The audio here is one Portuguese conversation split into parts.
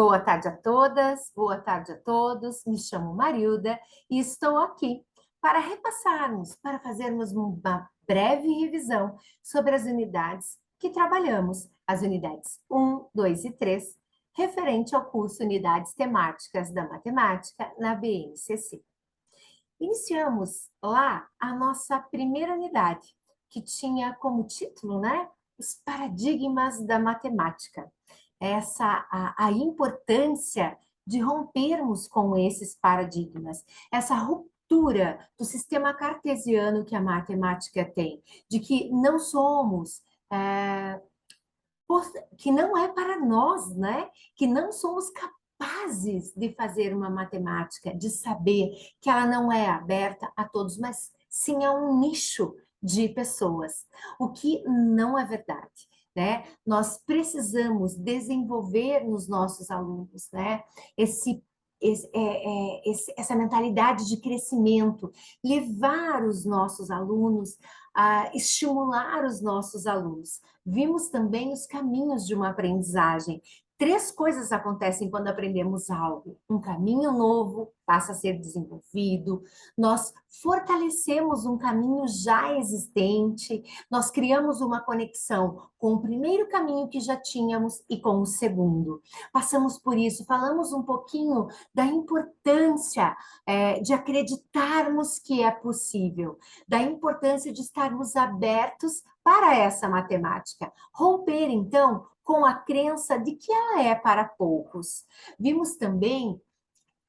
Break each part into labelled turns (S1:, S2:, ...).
S1: Boa tarde a todas, boa tarde a todos. Me chamo Marilda e estou aqui para repassarmos, para fazermos uma breve revisão sobre as unidades que trabalhamos, as unidades 1, 2 e 3, referente ao curso Unidades Temáticas da Matemática na BNCC. Iniciamos lá a nossa primeira unidade, que tinha como título, né, os paradigmas da matemática. A importância de rompermos com esses paradigmas, essa ruptura do sistema cartesiano que a matemática tem, de que não somos, que não é para nós, né? Que não somos capazes de fazer uma matemática, de saber que ela não é aberta a todos, mas sim a um nicho de pessoas, o que não é verdade. Né? Nós precisamos desenvolver nos nossos alunos, né? Essa mentalidade de crescimento, levar os nossos alunos a estimular os nossos alunos. Vimos também os caminhos de uma aprendizagem. Três coisas acontecem quando aprendemos algo. Um caminho novo passa a ser desenvolvido, nós fortalecemos um caminho já existente, nós criamos uma conexão com o primeiro caminho que já tínhamos e com o segundo. Passamos por isso, falamos um pouquinho da importância de acreditarmos que é possível, da importância de estarmos abertos para essa matemática. Romper, então, com a crença de que ela é para poucos. Vimos também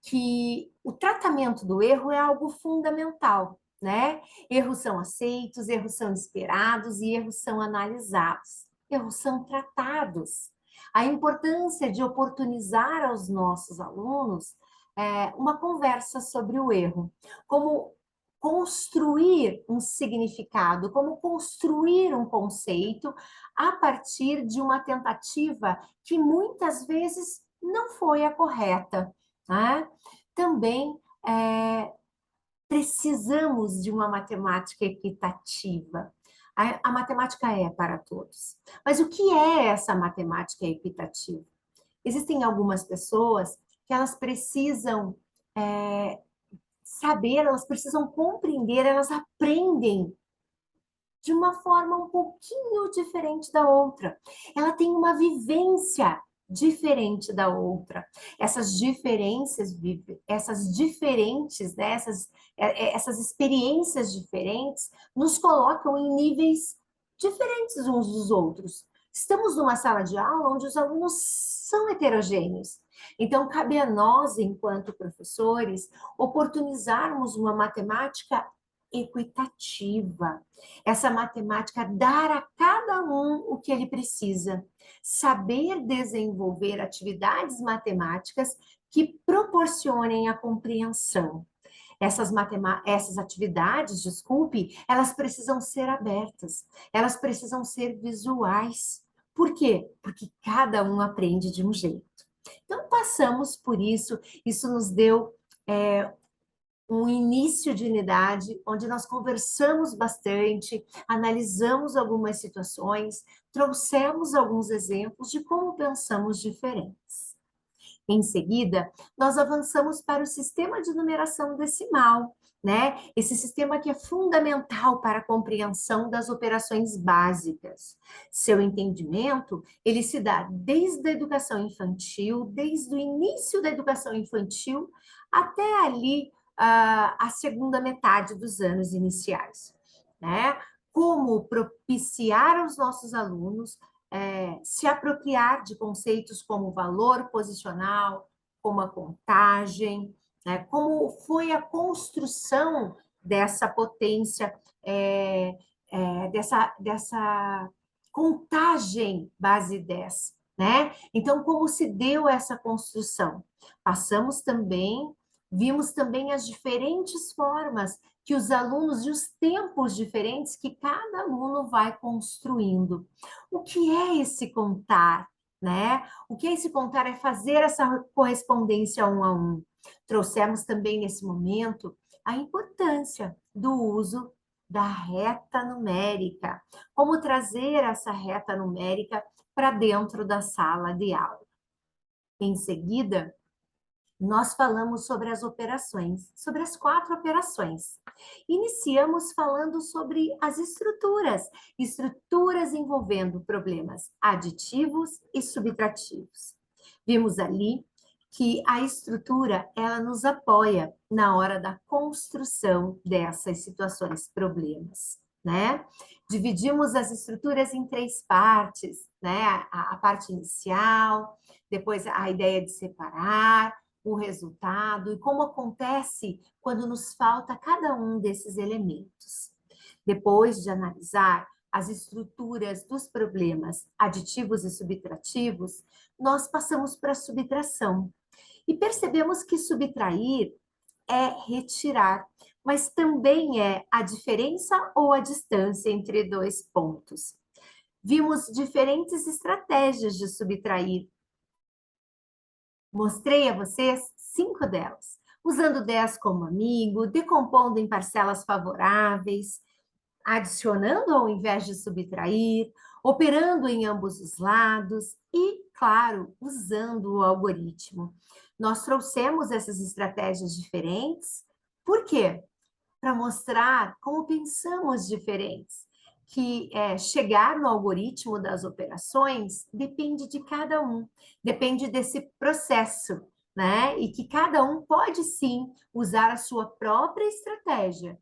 S1: que o tratamento do erro é algo fundamental, né? Erros são aceitos, erros são esperados e erros são analisados. Erros são tratados. A importância de oportunizar aos nossos alunos uma conversa sobre o erro, como construir um significado, como construir um conceito a partir de uma tentativa que muitas vezes não foi a correta. Né? Também precisamos de uma matemática equitativa. A matemática é para todos. Mas o que é essa matemática equitativa? Existem algumas pessoas que elas precisam saber, elas precisam compreender, elas aprendem de uma forma um pouquinho diferente da outra. Ela tem uma vivência diferente da outra. Essas diferenças, essas diferentes, né, essas experiências diferentes nos colocam em níveis diferentes uns dos outros. Estamos numa sala de aula onde os alunos são heterogêneos. Então, cabe a nós, enquanto professores, oportunizarmos uma matemática equitativa. Essa matemática dar a cada um o que ele precisa. Saber desenvolver atividades matemáticas que proporcionem a compreensão. Essas atividades, desculpe, elas precisam ser abertas, elas precisam ser visuais. Por quê? Porque cada um aprende de um jeito. Então, passamos por isso, isso nos deu um início de unidade, onde nós conversamos bastante, analisamos algumas situações, trouxemos alguns exemplos de como pensamos diferentes. Em seguida, nós avançamos para o sistema de numeração decimal, né? Esse sistema que é fundamental para a compreensão das operações básicas. Seu entendimento, ele se dá desde a educação infantil, desde o início da educação infantil, até ali a segunda metade dos anos iniciais, né? Como propiciar aos nossos alunos se apropriar de conceitos como valor posicional, como a contagem, né? Como foi a construção dessa potência, dessa contagem base 10, né? Então, como se deu essa construção? Passamos também, vimos também as diferentes formas que os alunos e os tempos diferentes que cada aluno vai construindo. O que é esse contar, né? O que é esse contar é fazer essa correspondência um a um. Trouxemos também nesse momento a importância do uso da reta numérica, como trazer essa reta numérica para dentro da sala de aula. Em seguida, nós falamos sobre as operações, sobre as 4 operações. Iniciamos falando sobre as estruturas, estruturas envolvendo problemas aditivos e subtrativos. Vimos ali que a estrutura, ela nos apoia na hora da construção dessas situações, problemas, né? Dividimos as estruturas em 3 partes, né? A parte inicial, depois a ideia de separar, o resultado e como acontece quando nos falta cada um desses elementos. Depois de analisar as estruturas dos problemas aditivos e subtrativos, nós passamos para a subtração. E percebemos que subtrair é retirar, mas também é a diferença ou a distância entre 2 pontos. Vimos diferentes estratégias de subtrair. Mostrei a vocês 5 delas, usando 10 como amigo, decompondo em parcelas favoráveis, adicionando ao invés de subtrair, operando em ambos os lados e, claro, usando o algoritmo. Nós trouxemos essas estratégias diferentes, por quê? Para mostrar como pensamos diferentes, que chegar no algoritmo das operações depende de cada um, depende desse processo, né? E que cada um pode sim usar a sua própria estratégia.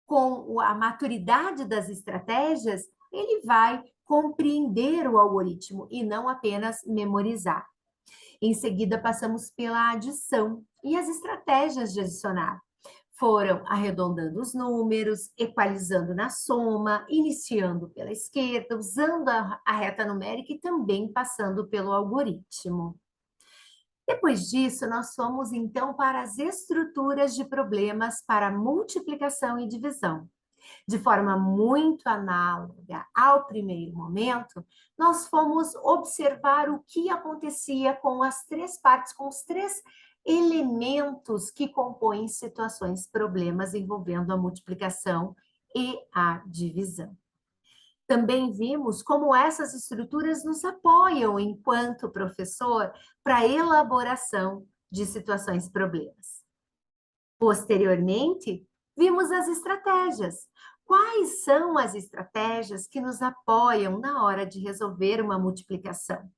S1: Com a maturidade das estratégias, ele vai compreender o algoritmo e não apenas memorizar. Em seguida, passamos pela adição e as estratégias de adicionar. Foram arredondando os números, equalizando na soma, iniciando pela esquerda, usando a reta numérica e também passando pelo algoritmo. Depois disso, nós fomos então para as estruturas de problemas para multiplicação e divisão. De forma muito análoga ao primeiro momento, nós fomos observar o que acontecia com as 3 partes, com os 3 elementos que compõem situações, problemas envolvendo a multiplicação e a divisão. Também vimos como essas estruturas nos apoiam enquanto professor para a elaboração de situações, problemas. Posteriormente, vimos as estratégias. Quais são as estratégias que nos apoiam na hora de resolver uma multiplicação,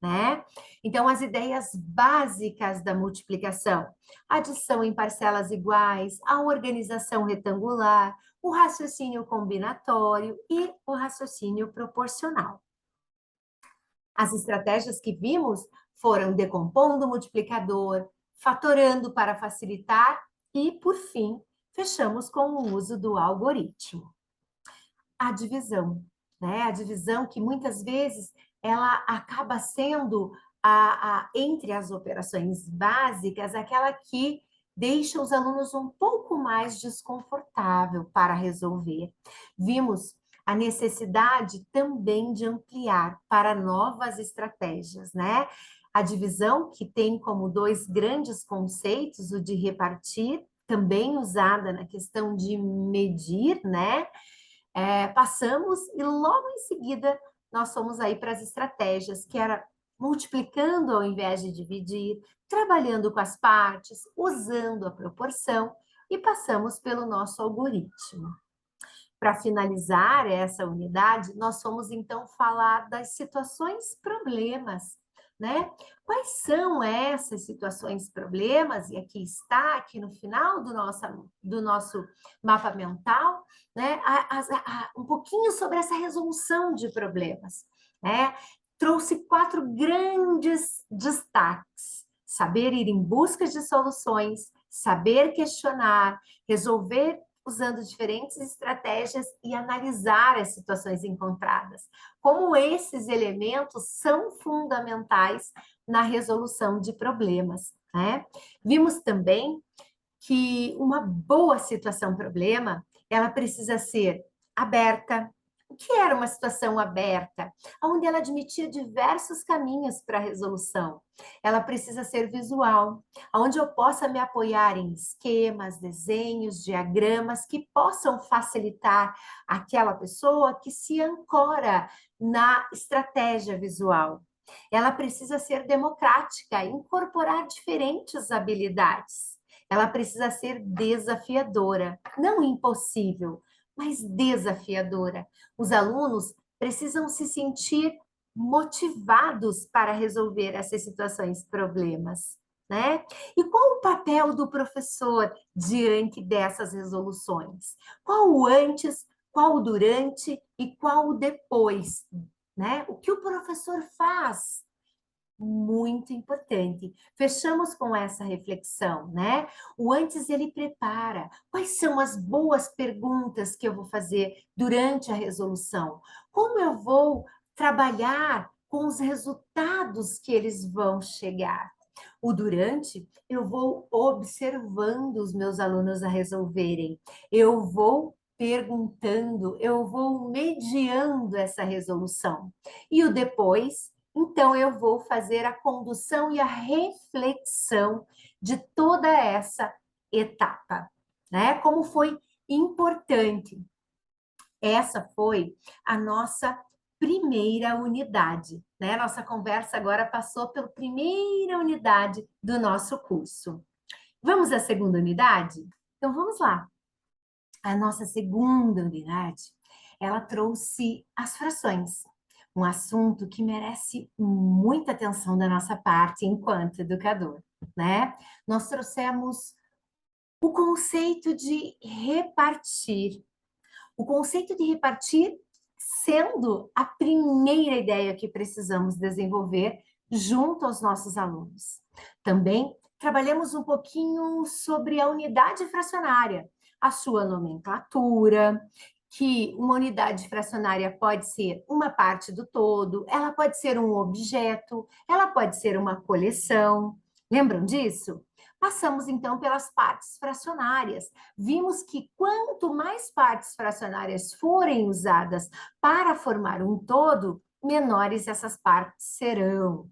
S1: né? Então, as ideias básicas da multiplicação: adição em parcelas iguais, a organização retangular, o raciocínio combinatório e o raciocínio proporcional. As estratégias que vimos foram decompondo o multiplicador, fatorando para facilitar e, por fim, fechamos com o uso do algoritmo. A divisão, né? A divisão que muitas vezes ela acaba sendo entre as operações básicas, aquela que deixa os alunos um pouco mais desconfortável para resolver. Vimos a necessidade também de ampliar para novas estratégias, né? A divisão, que tem como 2 grandes conceitos, o de repartir, também usada na questão de medir, né? Passamos e logo em seguida nós fomos aí para as estratégias, que era multiplicando ao invés de dividir, trabalhando com as partes, usando a proporção e passamos pelo nosso algoritmo. Para finalizar essa unidade, nós fomos então falar das situações problemas, né? Quais são essas situações problemas? E aqui está, aqui no final do nosso mapa mental, né? Um pouquinho sobre essa resolução de problemas, né? Trouxe 4 grandes destaques: saber ir em busca de soluções, saber questionar, resolver usando diferentes estratégias e analisar as situações encontradas. Como esses elementos são fundamentais na resolução de problemas, né? Vimos também que uma boa situação-problema, ela precisa ser aberta. O que era uma situação aberta? Onde ela admitia diversos caminhos para a resolução. Ela precisa ser visual, onde eu possa me apoiar em esquemas, desenhos, diagramas que possam facilitar aquela pessoa que se ancora na estratégia visual. Ela precisa ser democrática, incorporar diferentes habilidades. Ela precisa ser desafiadora, não impossível, mas desafiadora. Os alunos precisam se sentir motivados para resolver essas situações, problemas, né? E qual o papel do professor diante dessas resoluções? Qual o antes, qual o durante e qual o depois, né? O que o professor faz? Muito importante. Fechamos com essa reflexão, né? O antes ele prepara. Quais são as boas perguntas que eu vou fazer durante a resolução? Como eu vou trabalhar com os resultados que eles vão chegar? O durante, eu vou observando os meus alunos a resolverem. Eu vou perguntando, eu vou mediando essa resolução. E o depois, então eu vou fazer a condução e a reflexão de toda essa etapa, né? Como foi importante. Essa foi a nossa primeira unidade, né? Nossa conversa agora passou pela primeira unidade do nosso curso. Vamos à segunda unidade? Então vamos lá. A nossa segunda unidade, ela trouxe as frações, um assunto que merece muita atenção da nossa parte enquanto educador, né? Nós trouxemos o conceito de repartir. O conceito de repartir sendo a primeira ideia que precisamos desenvolver junto aos nossos alunos. Também trabalhamos um pouquinho sobre a unidade fracionária, a sua nomenclatura, que uma unidade fracionária pode ser uma parte do todo, ela pode ser um objeto, ela pode ser uma coleção. Lembram disso? Passamos então pelas partes fracionárias. Vimos que quanto mais partes fracionárias forem usadas para formar um todo, menores essas partes serão.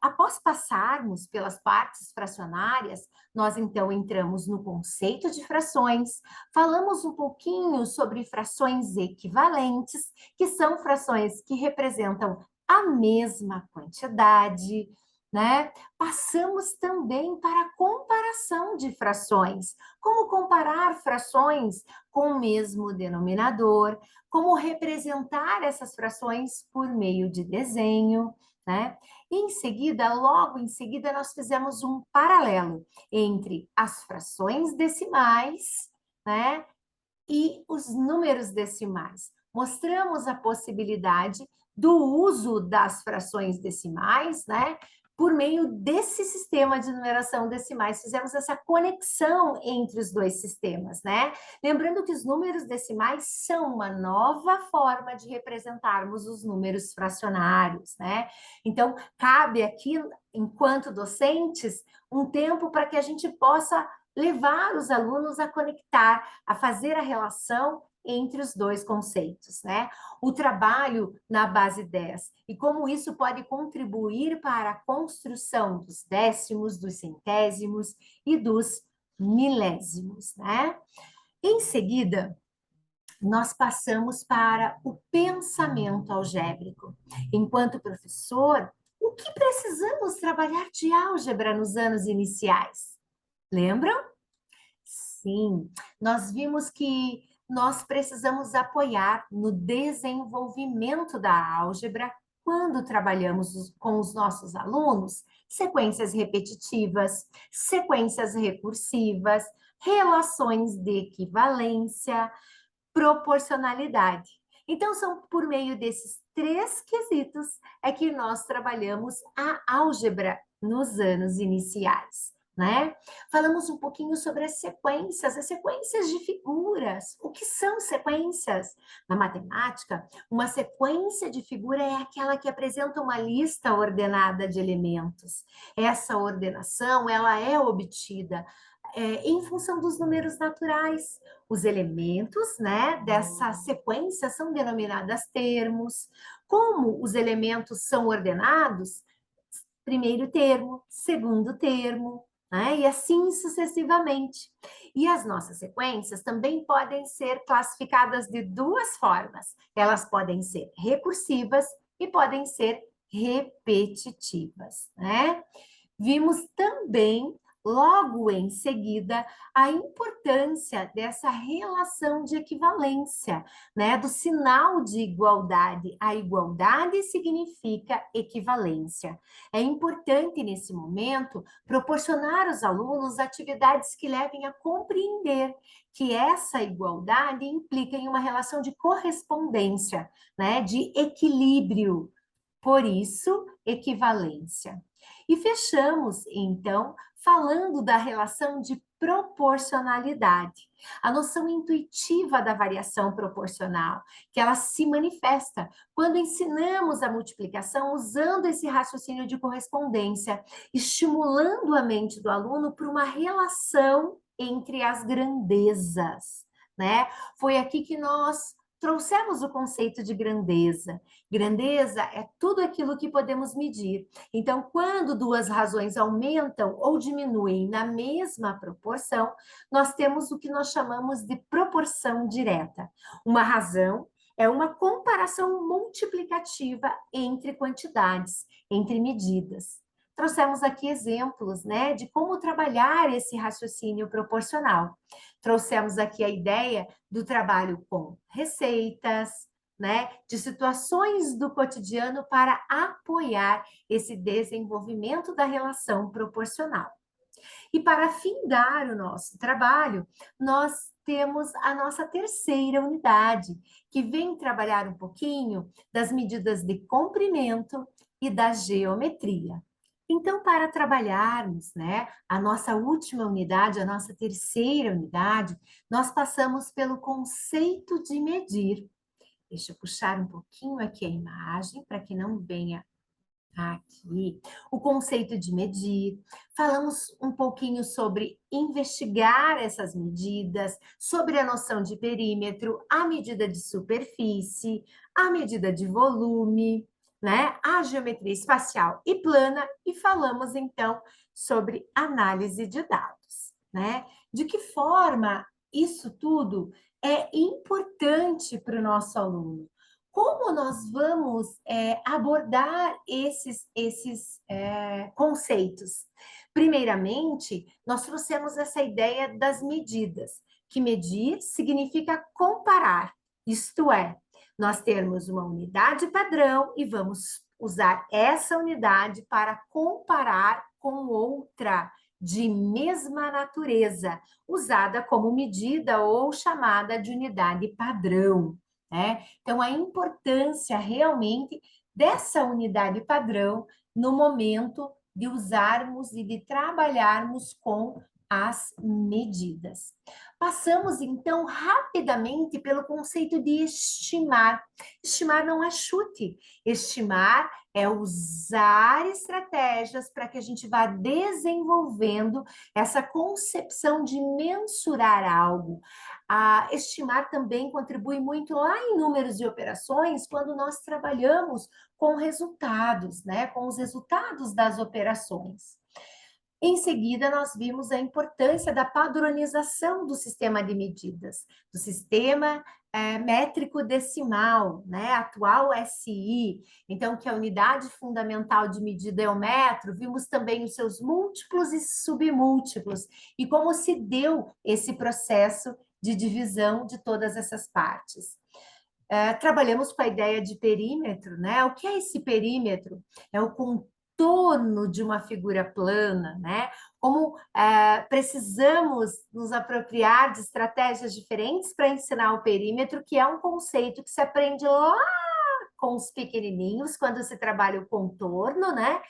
S1: Após passarmos pelas partes fracionárias, nós então entramos no conceito de frações, falamos um pouquinho sobre frações equivalentes, que são frações que representam a mesma quantidade, né? Passamos também para a comparação de frações, como comparar frações com o mesmo denominador, como representar essas frações por meio de desenho, né? Em seguida, logo em seguida, nós fizemos um paralelo entre as frações decimais, né, e os números decimais. Mostramos a possibilidade do uso das frações decimais, né, por meio desse sistema de numeração decimais. Fizemos essa conexão entre os dois sistemas, né? Lembrando que os números decimais são uma nova forma de representarmos os números fracionários, né? Então, cabe aqui, enquanto docentes, um tempo para que a gente possa levar os alunos a conectar, a fazer a relação entre os dois conceitos, né? O trabalho na base 10 e como isso pode contribuir para a construção dos décimos, dos centésimos e dos milésimos, né? Em seguida, nós passamos para o pensamento algébrico. Enquanto professor, o que precisamos trabalhar de álgebra nos anos iniciais? Lembram? Sim, nós vimos que nós precisamos apoiar no desenvolvimento da álgebra quando trabalhamos com os nossos alunos sequências repetitivas, sequências recursivas, relações de equivalência, proporcionalidade. Então, são por meio desses três quesitos é que nós trabalhamos a álgebra nos anos iniciais, né? Falamos um pouquinho sobre as sequências de figuras. O que são sequências? Na matemática, uma sequência de figura é aquela que apresenta uma lista ordenada de elementos. Essa ordenação, ela é obtida em função dos números naturais. Os elementos, né, dessa sequência são denominadas termos. Como os elementos são ordenados? Primeiro termo, segundo termo, né? E assim sucessivamente. E as nossas sequências também podem ser classificadas de duas formas. Elas podem ser recursivas e podem ser repetitivas, né? Vimos também, logo em seguida, a importância dessa relação de equivalência, né? Do sinal de igualdade. A igualdade significa equivalência. É importante, nesse momento, proporcionar aos alunos atividades que levem a compreender que essa igualdade implica em uma relação de correspondência, né? De equilíbrio. Por isso, equivalência. E fechamos, então, falando da relação de proporcionalidade, a noção intuitiva da variação proporcional, que ela se manifesta quando ensinamos a multiplicação usando esse raciocínio de correspondência, estimulando a mente do aluno para uma relação entre as grandezas, né? Foi aqui que nós trouxemos o conceito de grandeza. Grandeza é tudo aquilo que podemos medir. Então, quando duas razões aumentam ou diminuem na mesma proporção, nós temos o que nós chamamos de proporção direta. Uma razão é uma comparação multiplicativa entre quantidades, entre medidas. Trouxemos aqui exemplos, né, de como trabalhar esse raciocínio proporcional. Trouxemos aqui a ideia do trabalho com receitas, né, de situações do cotidiano para apoiar esse desenvolvimento da relação proporcional. E para findar o nosso trabalho, nós temos a nossa terceira unidade, que vem trabalhar um pouquinho das medidas de comprimento e da geometria. Então, para trabalharmos, né, a nossa última unidade, a nossa terceira unidade, nós passamos pelo conceito de medir. Deixa eu puxar um pouquinho aqui a imagem para que não venha aqui. O conceito de medir. Falamos um pouquinho sobre investigar essas medidas, sobre a noção de perímetro, a medida de superfície, a medida de volume, né? A geometria espacial e plana, e falamos então sobre análise de dados, né? De que forma isso tudo é importante para o nosso aluno? Como nós vamos abordar esses conceitos? Primeiramente, nós trouxemos essa ideia das medidas, que medir significa comparar, isto é, nós termos uma unidade padrão e vamos usar essa unidade para comparar com outra de mesma natureza, usada como medida ou chamada de unidade padrão, né? Então, a importância realmente dessa unidade padrão no momento de usarmos e de trabalharmos com as medidas. Passamos, então, rapidamente pelo conceito de estimar. Estimar não é chute, estimar é usar estratégias para que a gente vá desenvolvendo essa concepção de mensurar algo. A estimar também contribui muito lá em números de operações, quando nós trabalhamos com resultados, né? Com os resultados das operações. Em seguida, nós vimos a importância da padronização do sistema de medidas, do sistema métrico decimal, né? Atual SI. Então, que a unidade fundamental de medida é o metro, vimos também os seus múltiplos e submúltiplos, e como se deu esse processo de divisão de todas essas partes. Trabalhamos com a ideia de perímetro, né? O que é esse perímetro? É o contorno de uma figura plana, né? Como precisamos nos apropriar de estratégias diferentes para ensinar o perímetro, que é um conceito que se aprende lá com os pequenininhos, quando se trabalha o contorno, né?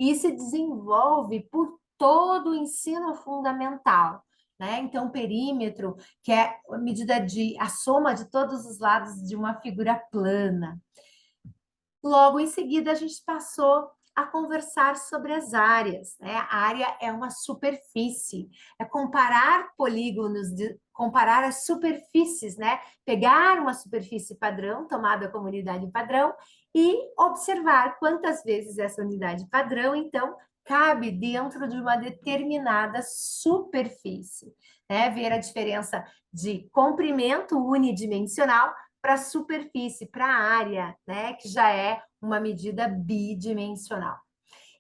S1: E se desenvolve por todo o ensino fundamental, né? Então, perímetro, que é a medida a soma de todos os lados de uma figura plana. Logo em seguida, a gente passou a conversar sobre as áreas, né? A área é uma superfície, é comparar polígonos, comparar as superfícies, né? Pegar uma superfície padrão, tomada como unidade padrão, e observar quantas vezes essa unidade padrão, então, cabe dentro de uma determinada superfície, né? Ver a diferença de comprimento unidimensional para a superfície, para a área, né? Que já é uma medida bidimensional.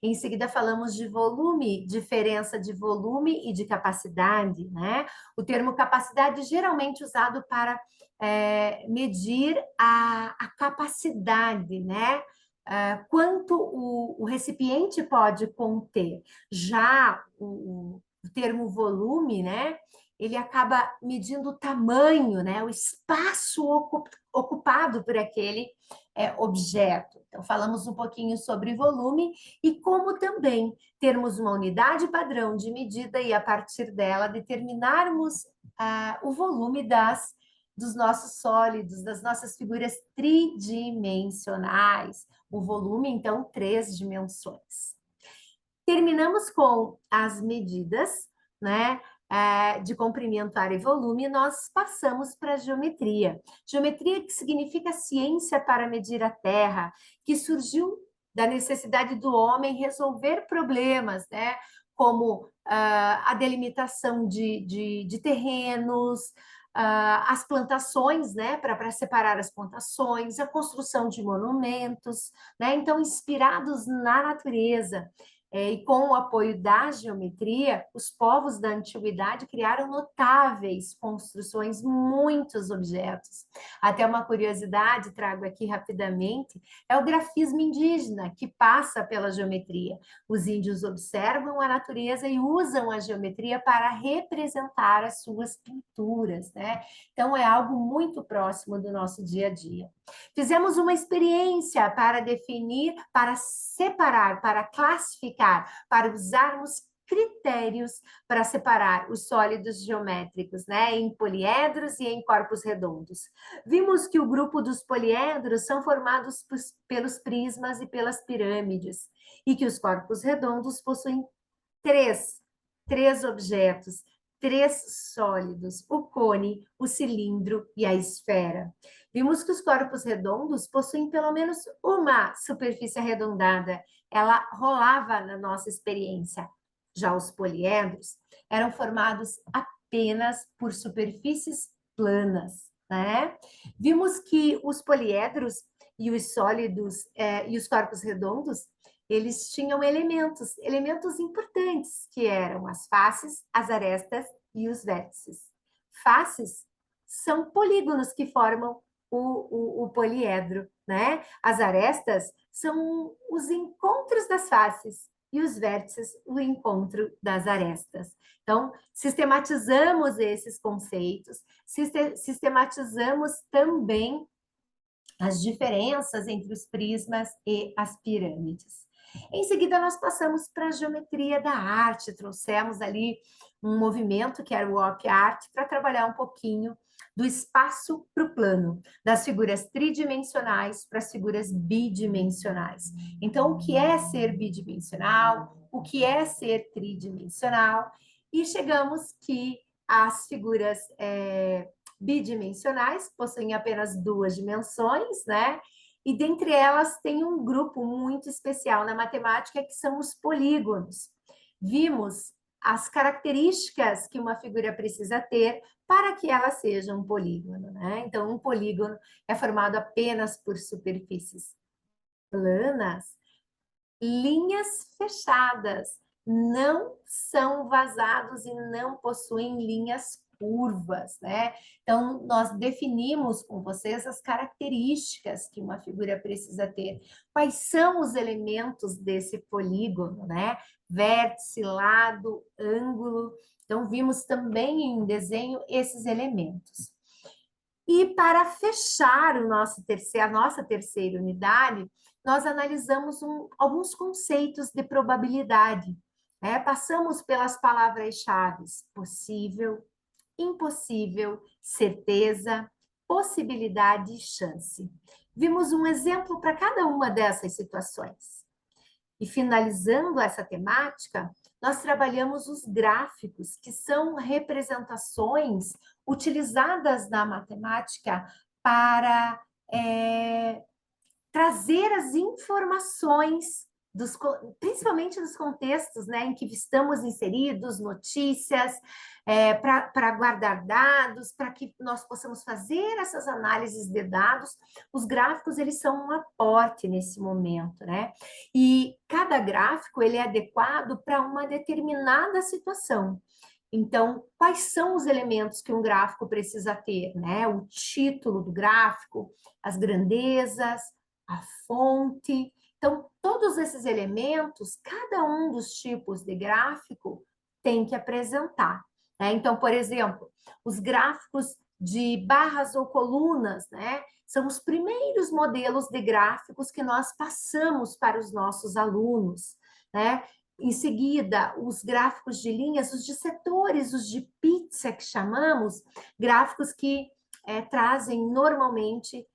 S1: Em seguida, falamos de volume, diferença de volume e de capacidade, né? O termo capacidade geralmente usado para medir a capacidade, né? Quanto o recipiente pode conter. Já o termo volume, né? Ele acaba medindo o tamanho, né? O espaço ocupado por aquele objeto. Então, falamos um pouquinho sobre volume e como também termos uma unidade padrão de medida e, a partir dela, determinarmos o volume dos nossos sólidos, das nossas figuras tridimensionais. O volume, então, 3 dimensões. Terminamos com as medidas, né? De comprimento, área e volume, nós passamos para a geometria. Geometria, que significa ciência para medir a Terra, que surgiu da necessidade do homem resolver problemas, né? Como a delimitação de terrenos, as plantações, né? Para separar as plantações, a construção de monumentos, né? Então, inspirados na natureza. E com o apoio da geometria, os povos da antiguidade criaram notáveis construções, muitos objetos. Até uma curiosidade, trago aqui rapidamente, é o grafismo indígena, que passa pela geometria. Os índios observam a natureza e usam a geometria para representar as suas pinturas, né? Então, é algo muito próximo do nosso dia a dia. Fizemos uma experiência para definir, para separar, para classificar, para usarmos critérios para separar os sólidos geométricos, né, em poliedros e em corpos redondos. Vimos que o grupo dos poliedros são formados pelos prismas e pelas pirâmides, e que os corpos redondos possuem três objetos, 3 sólidos: o cone, o cilindro e a esfera. Vimos que os corpos redondos possuem pelo menos uma superfície arredondada. Ela rolava na nossa experiência. Já os poliedros eram formados apenas por superfícies planas, né? Vimos que os poliedros e os sólidos e os corpos redondos, eles tinham elementos importantes, que eram as faces, as arestas e os vértices. Faces são polígonos que formam o poliedro, né? As arestas são os encontros das faces e os vértices, o encontro das arestas. Então, sistematizamos esses conceitos, sistematizamos também as diferenças entre os prismas e as pirâmides. Em seguida, nós passamos para a geometria da arte, trouxemos ali um movimento que era o Op Art para trabalhar um pouquinho do espaço para o plano, das figuras tridimensionais para as figuras bidimensionais. Então, o que é ser bidimensional? O que é ser tridimensional? E chegamos que as figuras bidimensionais possuem apenas 2 dimensões, né? E dentre elas tem um grupo muito especial na matemática, que são os polígonos. Vimos as características que uma figura precisa ter para que ela seja um polígono, né? Então, um polígono é formado apenas por superfícies planas, linhas fechadas, não são vazados e não possuem linhas curvas, né? Então, nós definimos com vocês as características que uma figura precisa ter. Quais são os elementos desse polígono, né? Vértice, lado, ângulo. Então, vimos também em desenho esses elementos. E para fechar a nossa terceira unidade, nós analisamos alguns conceitos de probabilidade. Passamos pelas palavras-chave: possível, impossível, certeza, possibilidade e chance. Vimos um exemplo para cada uma dessas situações. E finalizando essa temática, nós trabalhamos os gráficos, que são representações utilizadas na matemática para trazer as informações principalmente dos contextos, né, em que estamos inseridos, notícias, para guardar dados, para que nós possamos fazer essas análises de dados. Os gráficos, eles são um aporte nesse momento, né? E cada gráfico, ele é adequado para uma determinada situação. Então, quais são os elementos que um gráfico precisa ter, né? O título do gráfico, as grandezas, a fonte. Então, todos esses elementos, cada um dos tipos de gráfico tem que apresentar, né? Então, por exemplo, os gráficos de barras ou colunas, né? São os primeiros modelos de gráficos que nós passamos para os nossos alunos, né? Em seguida, os gráficos de linhas, os de setores, os de pizza que chamamos, gráficos que trazem normalmente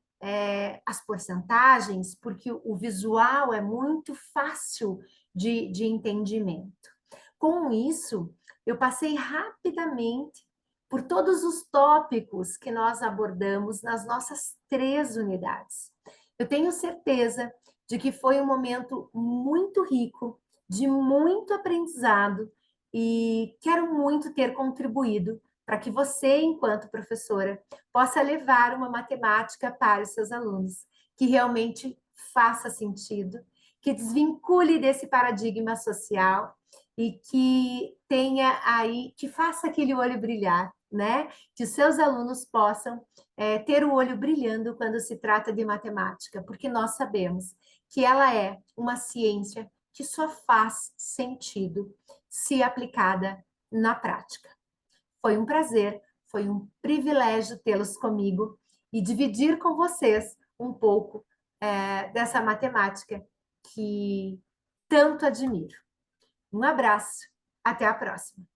S1: as porcentagens, porque o visual é muito fácil de entendimento. Com isso, eu passei rapidamente por todos os tópicos que nós abordamos nas nossas 3 unidades. Eu tenho certeza de que foi um momento muito rico, de muito aprendizado, e quero muito ter contribuído para que você, enquanto professora, possa levar uma matemática para os seus alunos, que realmente faça sentido, que desvincule desse paradigma social e que tenha aí, que faça aquele olho brilhar, né? Que os seus alunos possam ter o olho brilhando quando se trata de matemática, porque nós sabemos que ela é uma ciência que só faz sentido se aplicada na prática. Foi um prazer, foi um privilégio tê-los comigo e dividir com vocês um pouco dessa matemática que tanto admiro. Um abraço, até a próxima.